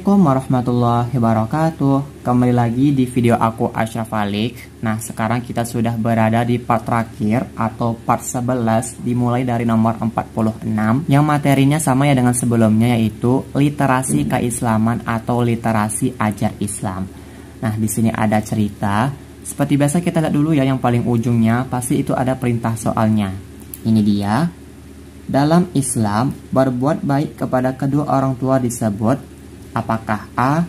Assalamualaikum warahmatullahi wabarakatuh. Kembali lagi di video aku Ashraf Alik. Nah, sekarang kita sudah berada di part terakhir atau part 11, dimulai dari nomor 46 yang materinya sama ya dengan sebelumnya, yaitu literasi keislaman atau literasi ajar Islam. Nah, di sini ada cerita. Seperti biasa kita lihat dulu ya yang paling ujungnya, pasti itu ada perintah soalnya. Ini dia. Dalam Islam, berbuat baik kepada kedua orang tua disebut apakah A.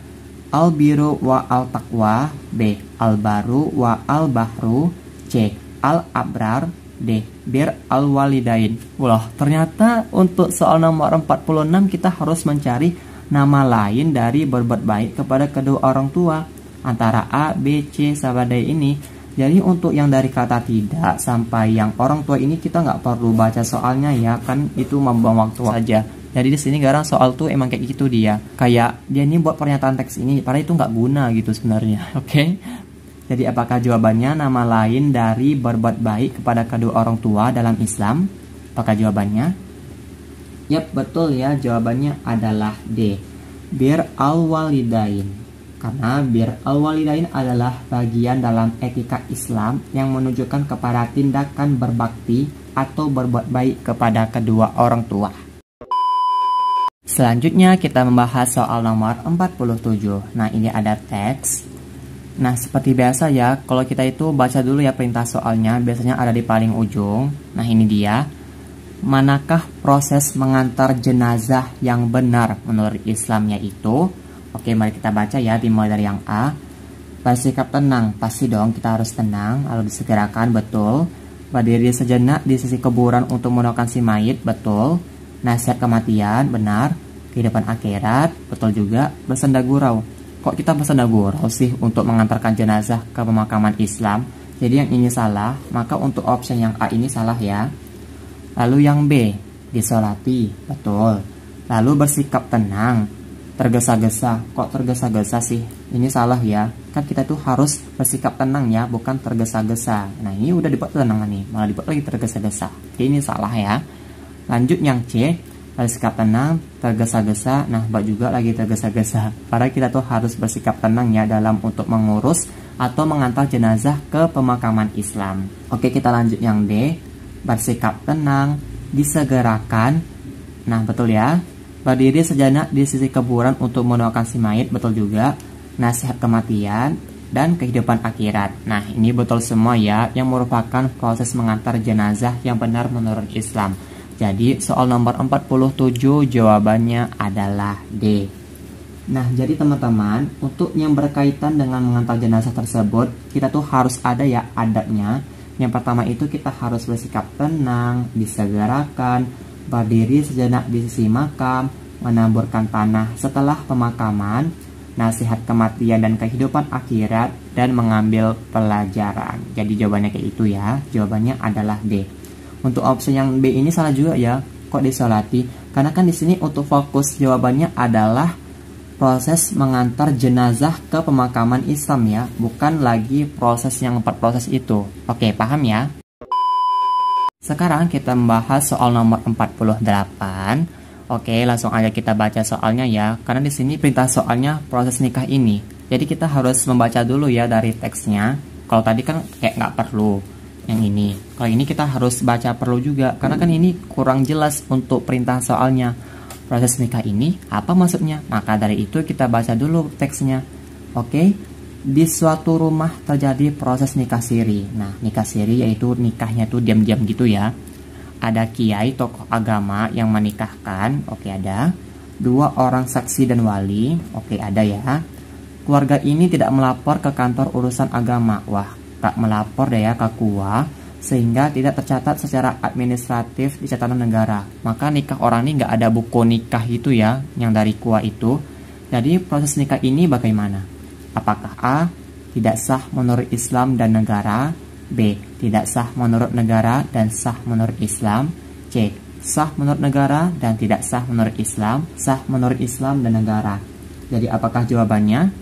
Al-biru wa al-taqwa, B. Al-baru wa al-bahru, C. Al-abrar, D. Bir al-walidain. Wah, ternyata untuk soal nomor 46 kita harus mencari nama lain dari berbuat baik kepada kedua orang tua antara A, B, C, sampai D ini. Jadi untuk yang dari kata tidak sampai yang orang tua ini kita nggak perlu baca soalnya ya, kan itu membuang waktu saja. Jadi di sini garang soal tuh emang kayak gitu dia. Kayak dia ini buat pernyataan teks ini, padahal itu nggak guna gitu sebenarnya. Oke. Jadi apakah jawabannya nama lain dari berbuat baik kepada kedua orang tua dalam Islam? Apakah jawabannya? Yap, betul ya. Jawabannya adalah D. Bir al-walidain. Karena bir al-walidain adalah bagian dalam etika Islam yang menunjukkan kepada tindakan berbakti atau berbuat baik kepada kedua orang tua. Selanjutnya kita membahas soal nomor 47. Nah, ini ada teks. Nah, seperti biasa ya, kalau kita itu baca dulu ya perintah soalnya, biasanya ada di paling ujung. Nah, ini dia. Manakah proses mengantar jenazah yang benar menurut Islam yaitu? Oke, mari kita baca ya, dimulai dari yang A. Bersikap tenang, pasti dong kita harus tenang, lalu disegerakan, betul. Berdiri sejenak di sisi kuburan untuk mendoakan si mayit, betul. Nasihat kematian, benar. Kehidupan akhirat, betul juga. Bersenda gurau. Kok kita bersenda gurau sih untuk mengantarkan jenazah ke pemakaman Islam? Jadi yang ini salah, maka untuk option yang A ini salah ya. Lalu yang B, disolati, betul. Lalu bersikap tenang, tergesa-gesa. Kok tergesa-gesa sih? Ini salah ya. Kan kita tuh harus bersikap tenang ya, bukan tergesa-gesa. Nah, ini udah dibuat tenang nih, malah dibuat lagi tergesa-gesa. Oke, ini salah ya. Lanjut yang C, bersikap tenang, tergesa-gesa. Nah, Mbak juga lagi tergesa-gesa. Padahal kita tuh harus bersikap tenang ya dalam untuk mengurus atau mengantar jenazah ke pemakaman Islam. Oke, kita lanjut yang D, bersikap tenang, disegerakan. Nah, betul ya. Berdiri sejenak di sisi kuburan untuk mendoakan si mayit, betul juga. Nasihat kematian dan kehidupan akhirat. Nah, ini betul semua ya, yang merupakan proses mengantar jenazah yang benar menurut Islam. Jadi soal nomor 47 jawabannya adalah D. Nah, jadi teman-teman, untuk yang berkaitan dengan mengantar jenazah tersebut, kita tuh harus ada ya adabnya. Yang pertama itu kita harus bersikap tenang, disegerakan, berdiri sejenak di sisi makam, menaburkan tanah setelah pemakaman, nasihat kematian dan kehidupan akhirat, dan mengambil pelajaran. Jadi jawabannya kayak itu ya. Jawabannya adalah D. Untuk opsi yang B ini salah juga ya. Kok disolati? Karena kan di sini untuk fokus jawabannya adalah proses mengantar jenazah ke pemakaman Islam ya, bukan lagi proses yang 4 proses itu. Oke, paham ya? Sekarang kita membahas soal nomor 48. Oke, langsung aja kita baca soalnya ya. Karena di sini perintah soalnya proses nikah ini. Jadi kita harus membaca dulu ya dari teksnya. Kalau tadi kan kayak nggak perlu. Yang ini, kalau ini kita harus baca perlu juga, karena kan ini kurang jelas untuk perintah soalnya. Proses nikah ini apa maksudnya? Maka dari itu kita baca dulu teksnya. Oke, di suatu rumah terjadi proses nikah siri. Nah, nikah siri yaitu nikahnya tuh diam-diam gitu ya. Ada kiai tokoh agama yang menikahkan. Oke, ada 2 orang saksi dan wali. Oke, ada ya. Keluarga ini tidak melapor ke kantor urusan agama. Wah, tak melapor deh ya ke KUA, sehingga tidak tercatat secara administratif di catatan negara. Maka nikah orang ini nggak ada buku nikah itu ya, yang dari KUA itu. Jadi proses nikah ini bagaimana? Apakah A, tidak sah menurut Islam dan negara, B, tidak sah menurut negara dan sah menurut Islam, C, sah menurut negara dan tidak sah menurut Islam, sah menurut Islam dan negara. Jadi apakah jawabannya?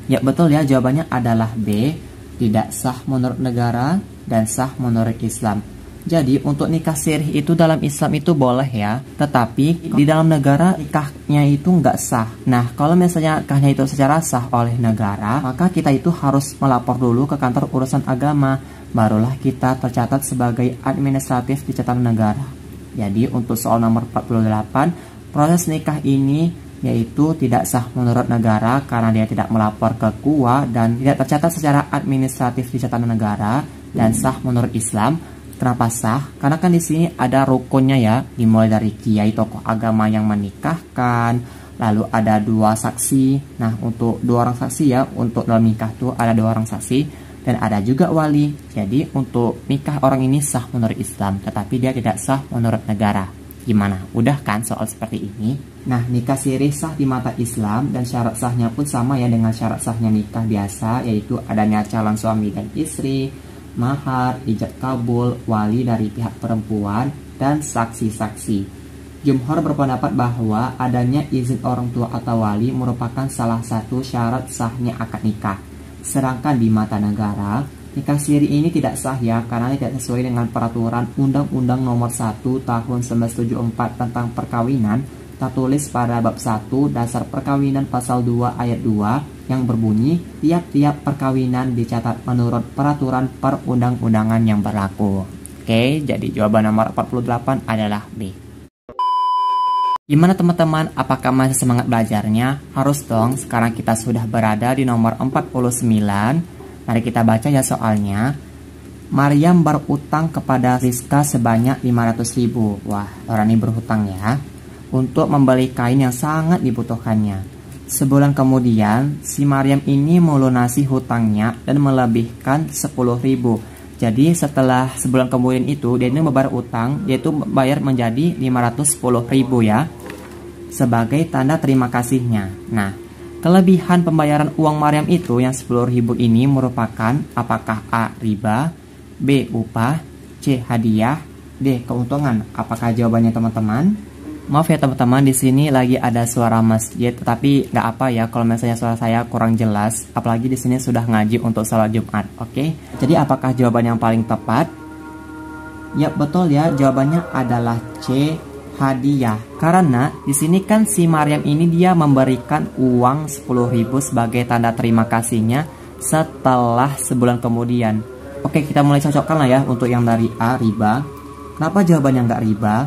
Ya, betul ya, jawabannya adalah B, tidak sah menurut negara dan sah menurut Islam. Jadi untuk nikah sirih itu dalam Islam itu boleh ya, tetapi di dalam negara nikahnya itu nggak sah. Nah kalau misalnya nikahnya itu secara sah oleh negara, maka kita itu harus melapor dulu ke kantor urusan agama, barulah kita tercatat sebagai administratif di catatan negara. Jadi untuk soal nomor 48, proses nikah ini yaitu tidak sah menurut negara karena dia tidak melapor ke KUA dan tidak tercatat secara administratif di catatan negara, dan sah menurut Islam. Kenapa sah? Karena kan di sini ada rukunnya ya, dimulai dari kiai tokoh agama yang menikahkan, lalu ada 2 saksi. Nah untuk 2 orang saksi ya, untuk dalam nikah tuh ada 2 orang saksi, dan ada juga wali. Jadi untuk nikah orang ini sah menurut Islam, tetapi dia tidak sah menurut negara. Gimana? Udah kan soal seperti ini? Nah nikah sirih sah di mata Islam, dan syarat sahnya pun sama ya dengan syarat sahnya nikah biasa, yaitu adanya calon suami dan istri, mahar, ijab kabul, wali dari pihak perempuan, dan saksi-saksi. Jumhur berpendapat bahwa adanya izin orang tua atau wali merupakan salah satu syarat sahnya akad nikah. Sedangkan di mata negara, nikah siri ini tidak sah ya, karena tidak sesuai dengan peraturan Undang-Undang Nomor 1 Tahun 1974 tentang perkawinan, tertulis pada bab 1 Dasar Perkawinan pasal 2 ayat 2 yang berbunyi tiap-tiap perkawinan dicatat menurut peraturan perundang-undangan yang berlaku. Oke, jadi jawaban nomor 48 adalah B. Gimana teman-teman, apakah masih semangat belajarnya? Harus dong, sekarang kita sudah berada di nomor 49. Mari kita baca ya soalnya. Maryam berutang kepada Rizka sebanyak 500.000. Wah, orang ini berhutang ya, untuk membeli kain yang sangat dibutuhkannya. Sebulan kemudian, si Maryam ini melunasi hutangnya dan melebihkan 10.000. Jadi setelah sebulan kemudian itu, dia ini membayar utang, yaitu bayar menjadi 510.000 ya, sebagai tanda terima kasihnya. Nah, kelebihan pembayaran uang Maryam itu yang 10.000 ini merupakan apakah A. riba, B. upah, C. hadiah, D. keuntungan. Apakah jawabannya teman-teman? Maaf ya teman-teman, di sini lagi ada suara masjid, tapi nggak apa ya kalau misalnya suara saya kurang jelas, apalagi di sini sudah ngaji untuk salat Jumat, oke? Jadi apakah jawaban yang paling tepat? Ya betul ya, jawabannya adalah C, hadiah. Karena di sini kan si Maryam ini dia memberikan uang 10.000 sebagai tanda terima kasihnya setelah sebulan kemudian. Oke, kita mulai cocokkan lah ya untuk yang dari A, riba. Kenapa jawabannya nggak riba?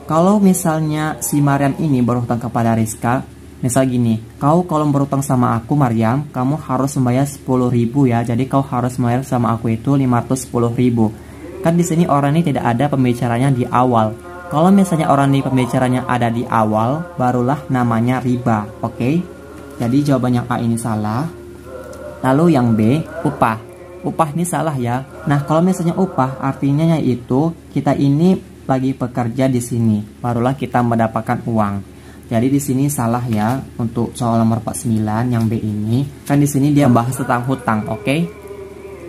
Kalau misalnya si Maryam ini berhutang kepada Rizka, misal gini, kau kalau berhutang sama aku Maryam, kamu harus membayar 10.000 ya. Jadi kau harus membayar sama aku itu 510.000. Kan di sini orang ini tidak ada pembicaranya di awal. Kalau misalnya orang ini pembicaranya ada di awal, barulah namanya riba, oke? Jadi jawaban yang A ini salah. Lalu yang B, upah. Upah ini salah ya. Nah kalau misalnya upah artinya yaitu kita ini lagi bekerja di sini, barulah kita mendapatkan uang. Jadi di sini salah ya untuk soal nomor 49 yang B ini. Kan di sini dia membahas tentang hutang, oke?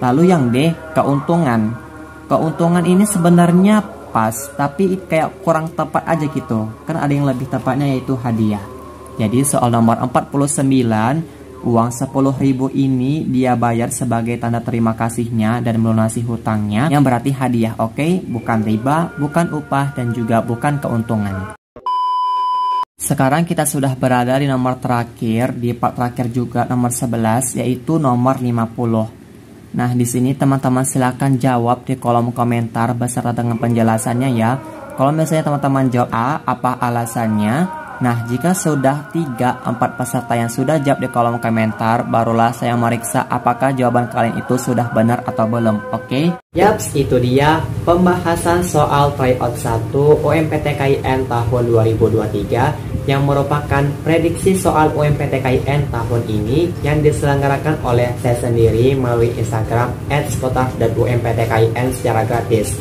Lalu yang D, keuntungan. Keuntungan ini sebenarnya pas, tapi kayak kurang tepat aja gitu. Kan ada yang lebih tepatnya yaitu hadiah. Jadi soal nomor 49, uang 10.000 ini dia bayar sebagai tanda terima kasihnya dan melunasi hutangnya, yang berarti hadiah, oke? Bukan riba, bukan upah, dan juga bukan keuntungan. Sekarang kita sudah berada di nomor terakhir, di part terakhir juga nomor 11, yaitu nomor 50. Nah, di sini teman-teman silakan jawab di kolom komentar beserta dengan penjelasannya ya. Kalau misalnya teman-teman jawab A, apa alasannya? Nah, jika sudah 3-4 peserta yang sudah jawab di kolom komentar, barulah saya meriksa apakah jawaban kalian itu sudah benar atau belum, oke? Yaps, itu dia pembahasan soal tryout 1 UMPTKIN tahun 2023 yang merupakan prediksi soal UMPTKIN tahun ini yang diselenggarakan oleh saya sendiri melalui Instagram @skotar.umptkin secara gratis.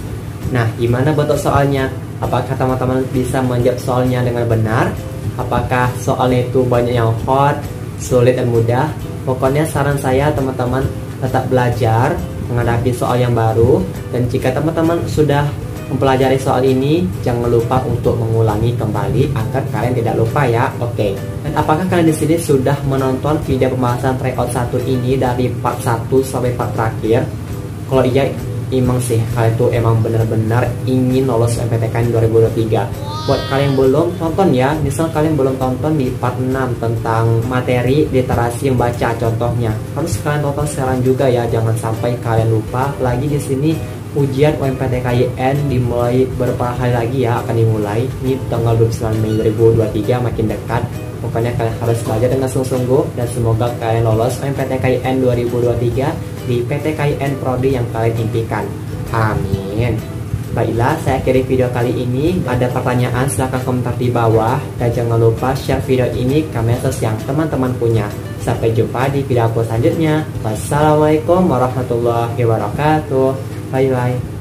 Nah, gimana bentuk soalnya? Apakah teman-teman bisa menjawab soalnya dengan benar? Apakah soalnya itu banyak yang hot, sulit, dan mudah? Pokoknya saran saya teman-teman tetap belajar menghadapi soal yang baru. Dan jika teman-teman sudah mempelajari soal ini, jangan lupa untuk mengulangi kembali agar kalian tidak lupa ya, oke? Dan apakah kalian di sini sudah menonton video pembahasan tryout 1 ini dari part 1 sampai part terakhir? Kalau iya, emang sih kalian tuh emang benar-benar ingin lolos UMPTKN 2023. Buat kalian belum tonton ya, misal kalian belum tonton di part 6 tentang materi literasi membaca contohnya, harus kalian tonton sekarang juga ya, jangan sampai kalian lupa. Lagi di sini ujian UMPTKIN dimulai beberapa hari lagi ya, akan dimulai ini tanggal 29 Mei 2023, makin dekat. Pokoknya kalian harus belajar dengan sungguh-sungguh dan semoga kalian lolos UMPTKIN 2023 di PTKIN Prodi yang kalian impikan. Amin. Baiklah, saya akhiri video kali ini. Ada pertanyaan silahkan komentar di bawah. Dan jangan lupa share video ini ke medsos yang teman-teman punya. Sampai jumpa di video aku selanjutnya. Wassalamualaikum warahmatullahi wabarakatuh. Bye-bye.